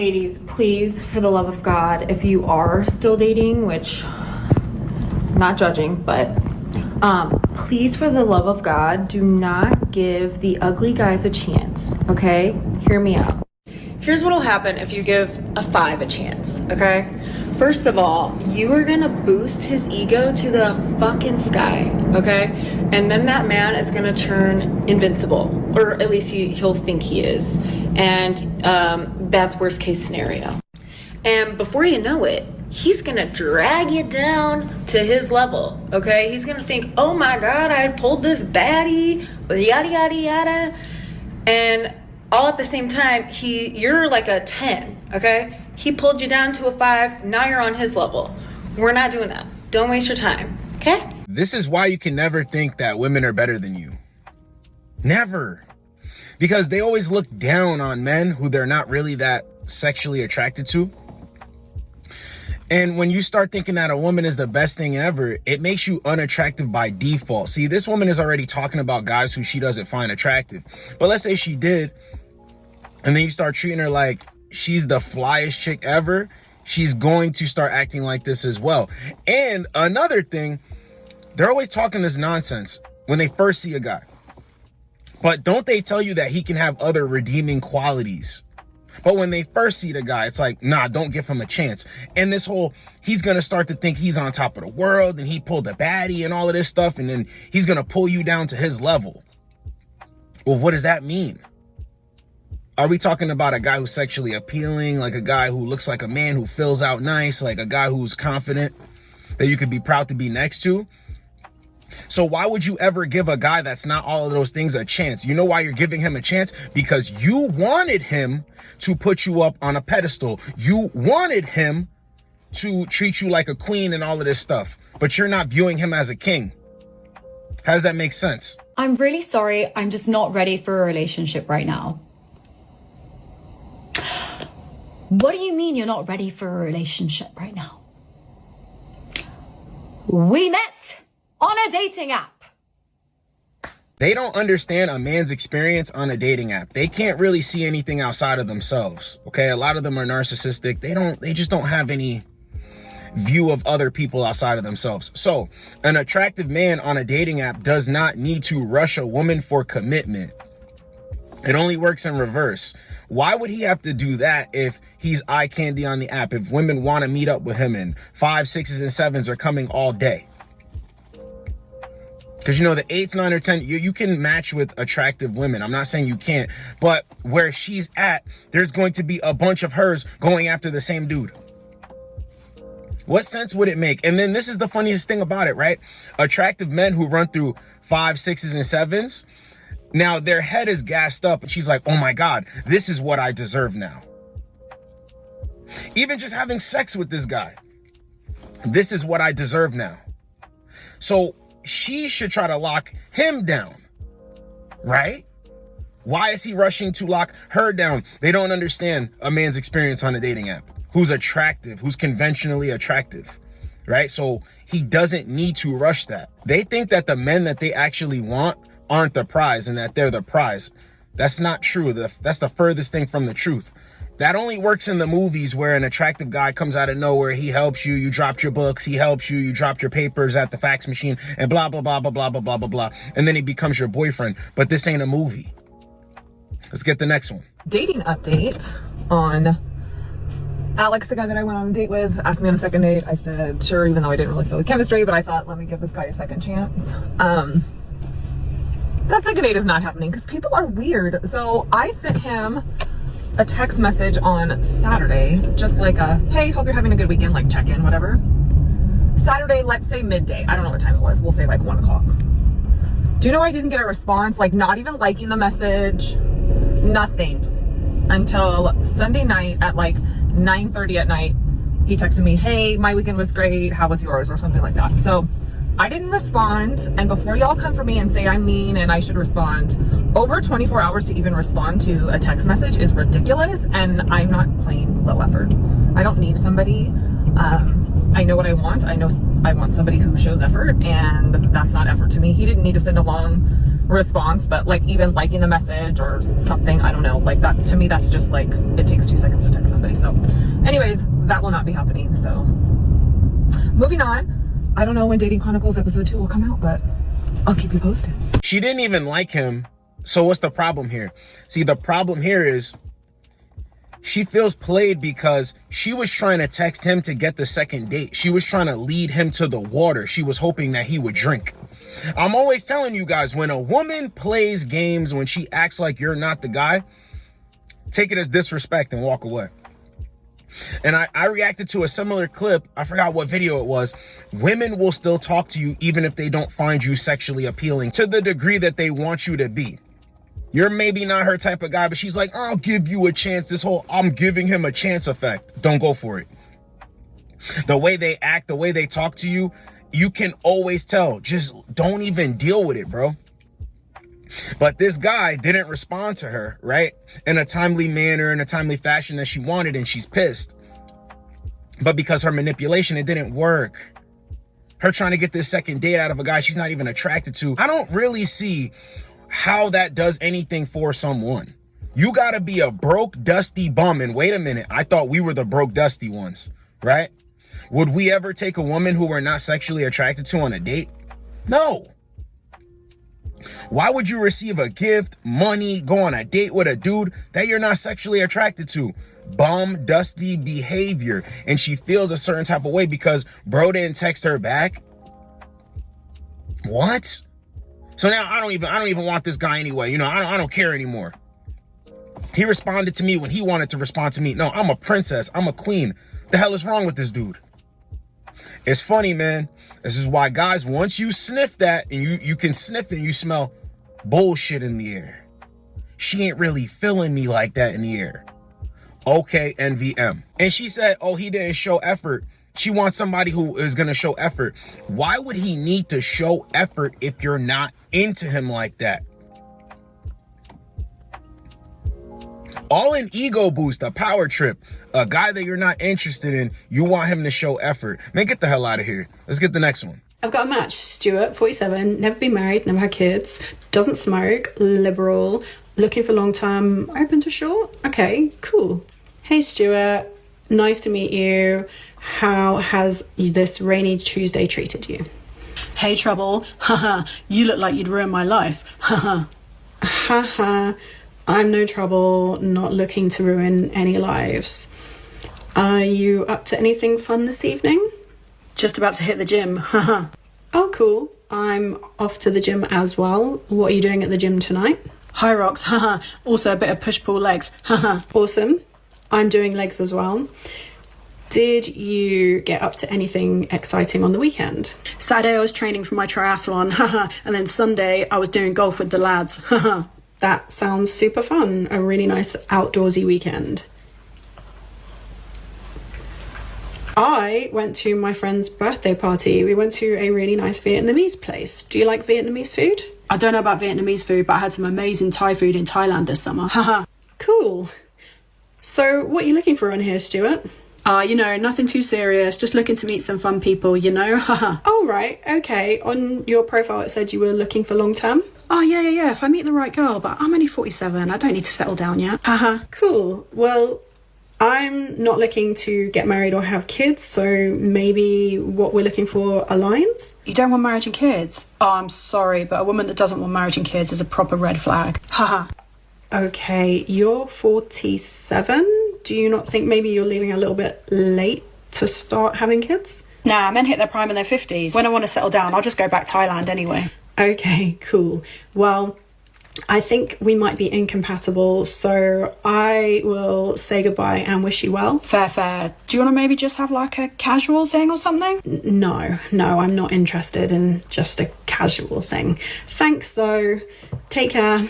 Ladies, please, for the love of God, if you are still dating, which I'm not judging, but please, for the love of God, do not give the ugly guys a chance, okay? Hear me out. Here's what'll happen if you give a 5 a chance, okay? First of all, you are gonna boost his ego to the fucking sky, okay? And then that man is gonna turn invincible, or at least he'll think he is. And that's worst case scenario. And before you know it, he's gonna drag you down to his level, okay? He's gonna think, oh my God, I pulled this baddie, yada, yada, yada. And all at the same time, you're like a 10, okay? He pulled you down to a 5, now you're on his level. We're not doing that. Don't waste your time, okay? This is why you can never think that women are better than you. Never. Because they always look down on men who they're not really that sexually attracted to. And when you start thinking that a woman is the best thing ever, it makes you unattractive by default. See, this woman is already talking about guys who she doesn't find attractive. But let's say she did, and then you start treating her like she's the flyest chick ever, she's going to start acting like this as well. And another thing, they're always talking this nonsense when they first see a guy. But don't they tell you that he can have other redeeming qualities? But when they first see the guy, it's like, nah, don't give him a chance. And this whole, he's going to start to think he's on top of the world and he pulled a baddie and all of this stuff. And then he's going to pull you down to his level. Well, what does that mean? Are we talking about a guy who's sexually appealing, like a guy who looks like a man who fills out nice, like a guy who's confident that you could be proud to be next to? So why would you ever give a guy that's not all of those things a chance? You know why you're giving him a chance? Because you wanted him to put you up on a pedestal. You wanted him to treat you like a queen and all of this stuff, but you're not viewing him as a king. How does that make sense? I'm really sorry. I'm just not ready for a relationship right now. What do you mean you're not ready for a relationship right now? We met on a dating app. They don't understand a man's experience on a dating app. They can't really see anything outside of themselves. Okay, a lot of them are narcissistic. They just don't have any view of other people outside of themselves. So an attractive man on a dating app does not need to rush a woman for commitment. It only works in reverse. Why would he have to do that if he's eye candy on the app? If women want to meet up with him and 5, 6s, and 7s are coming all day? Because, you know, the 8s, 9, or 10, you can match with attractive women. I'm not saying you can't. But where she's at, there's going to be a bunch of hers going after the same dude. What sense would it make? And then this is the funniest thing about it, right? Attractive men who run through 5, 6s, and 7s, now their head is gassed up and she's like, oh my God, this is what I deserve now. Even just having sex with this guy, this is what I deserve now. So she should try to lock him down, right? Why is he rushing to lock her down? They don't understand a man's experience on a dating app, who's attractive, who's conventionally attractive, right? So he doesn't need to rush that. They think that the men that they actually want aren't the prize and that they're the prize. That's not true. That's the furthest thing from the truth. That only works in the movies where an attractive guy comes out of nowhere. He helps you. You dropped your books. He helps you. You dropped your papers at the fax machine and blah, blah, blah, blah, blah, blah, blah, blah, blah. And then he becomes your boyfriend. But this ain't a movie. Let's get the next one. Dating update on Alex, the guy that I went on a date with, asked me on a second date. I said, sure, even though I didn't really feel the chemistry, but I thought, let me give this guy a second chance. That second date is not happening because people are weird. So I sent him a text message on Saturday, just like a, hey, hope you're having a good weekend, like check-in, whatever. Saturday, let's say midday. I don't know what time it was. We'll say like 1 o'clock. Do you know I didn't get a response? Like not even liking the message, nothing. Until Sunday night at like 9:30 at night, he texted me, hey, my weekend was great. How was yours? Or something like that. So I didn't respond, and before y'all come for me and say I'm mean and I should respond, over 24 hours to even respond to a text message is ridiculous, and I'm not playing low effort. I don't need somebody. I know what I want. I know I want somebody who shows effort, and that's not effort to me. He didn't need to send a long response, but like even liking the message or something, I don't know, like that to me, that's just like, it takes 2 seconds to text somebody. So anyways, that will not be happening. So moving on. I don't know when Dating Chronicles episode 2 will come out, but I'll keep you posted. She didn't even like him. So what's the problem here? See, the problem here is she feels played because she was trying to text him to get the second date. She was trying to lead him to the water. She was hoping that he would drink. I'm always telling you guys, when a woman plays games, when she acts like you're not the guy, take it as disrespect and walk away. And I reacted to a similar clip. I forgot what video it was. Women will still talk to you even if they don't find you sexually appealing to the degree that they want you to be. You're maybe not her type of guy, but she's like, I'll give you a chance. This whole I'm giving him a chance effect. Don't go for it. The way they act, the way they talk to you, you can always tell. Just don't even deal with it, bro. But this guy didn't respond to her, right? In a timely manner, in a timely fashion that she wanted, and she's pissed. But because her manipulation, it didn't work. Her trying to get this second date out of a guy she's not even attracted to. I don't really see how that does anything for someone. You gotta be a broke, dusty bum. And wait a minute, I thought we were the broke, dusty ones, right? Would we ever take a woman who we're not sexually attracted to on a date? No. Why would you receive a gift, money, go on a date with a dude that you're not sexually attracted to? Bum, dusty behavior. And she feels a certain type of way because bro didn't text her back. What? So now I don't even want this guy anyway. You know, I don't care anymore. He responded to me when he wanted to respond to me. No, I'm a princess. I'm a queen. The hell is wrong with this dude? It's funny, man. This is why, guys, once you sniff that, and you can sniff it, and you smell bullshit in the air. She ain't really feeling me like that in the air. Okay, NVM. And she said, oh, he didn't show effort. She wants somebody who is going to show effort. Why would he need to show effort if you're not into him like that? All an ego boost, a power trip, a guy that you're not interested in, you want him to show effort. Man, get the hell out of here. Let's get the next one. I've got a match. Stuart, 47, never been married, never had kids, doesn't smoke, liberal, looking for long term, open to short. Okay, cool. Hey Stuart, nice to meet you. How has this rainy Tuesday treated you? Hey, Trouble. Haha, you look like you'd ruin my life. Haha. Haha, I'm no trouble, not looking to ruin any lives. Are you up to anything fun this evening? Just about to hit the gym. Haha. Oh, cool. I'm off to the gym as well. What are you doing at the gym tonight? High rocks. Haha. Also a bit of push-pull legs. Haha. Awesome. I'm doing legs as well. Did you get up to anything exciting on the weekend? Saturday I was training for my triathlon. Haha. And then Sunday I was doing golf with the lads. Haha. That sounds super fun. A really nice outdoorsy weekend. I went to my friend's birthday party. We went to a really nice Vietnamese place. Do you like Vietnamese food? I don't know about Vietnamese food, but I had some amazing Thai food in Thailand this summer. Haha. Cool. So what are you looking for in here, Stuart? You know, nothing too serious. Just looking to meet some fun people, you know? Haha. Oh, right. Okay. On your profile, it said you were looking for long term. Oh, yeah. If I meet the right girl, but I'm only 47. I don't need to settle down yet. Haha. Cool. Well, I'm not looking to get married or have kids, so maybe what we're looking for aligns? You don't want marriage and kids? Oh, I'm sorry, but a woman that doesn't want marriage and kids is a proper red flag. Haha. Okay, you're 47. Do you not think maybe you're leaving a little bit late to start having kids? Nah, men hit their prime in their 50s. When I want to settle down, I'll just go back Thailand anyway. Okay, cool. Well, I think we might be incompatible, so I will say goodbye and wish you well. Fair. Do you want to maybe just have like a casual thing or something? No, I'm not interested in just a casual thing. Thanks though. Take care.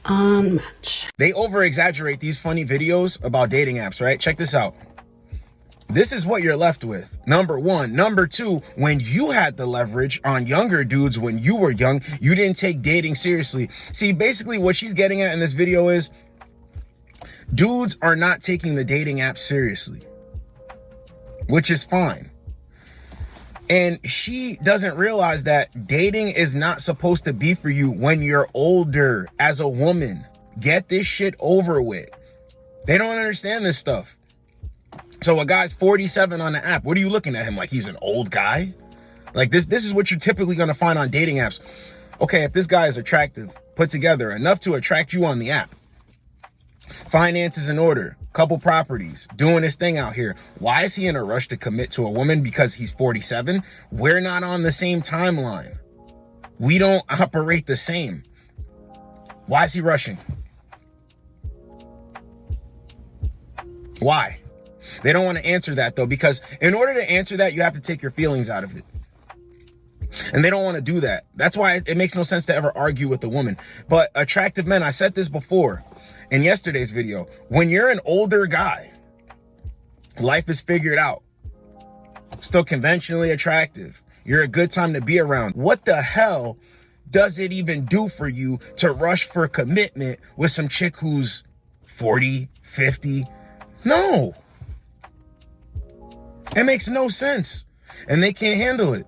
Unmatch. They over-exaggerate these funny videos about dating apps, right? Check this out. This is what you're left with. Number one. Number two, when you had the leverage on younger dudes when you were young, you didn't take dating seriously. See, basically what she's getting at in this video is dudes are not taking the dating app seriously, which is fine. And she doesn't realize that dating is not supposed to be for you when you're older as a woman. Get this shit over with. They don't understand this stuff. So a guy's 47 on the app. What are you looking at him like he's an old guy? Like this is what you're typically going to find on dating apps. Okay, if this guy is attractive, put together enough to attract you on the app. Finances in order, couple properties, doing his thing out here. Why is he in a rush to commit to a woman because he's 47? We're not on the same timeline. We don't operate the same. Why is he rushing? Why? They don't want to answer that though, because in order to answer that, you have to take your feelings out of it. And they don't want to do that. That's why it makes no sense to ever argue with a woman. But attractive men, I said this before in yesterday's video, when you're an older guy, life is figured out, still conventionally attractive, you're a good time to be around. What the hell does it even do for you to rush for commitment with some chick who's 40, 50? No. It makes no sense. And they can't handle it.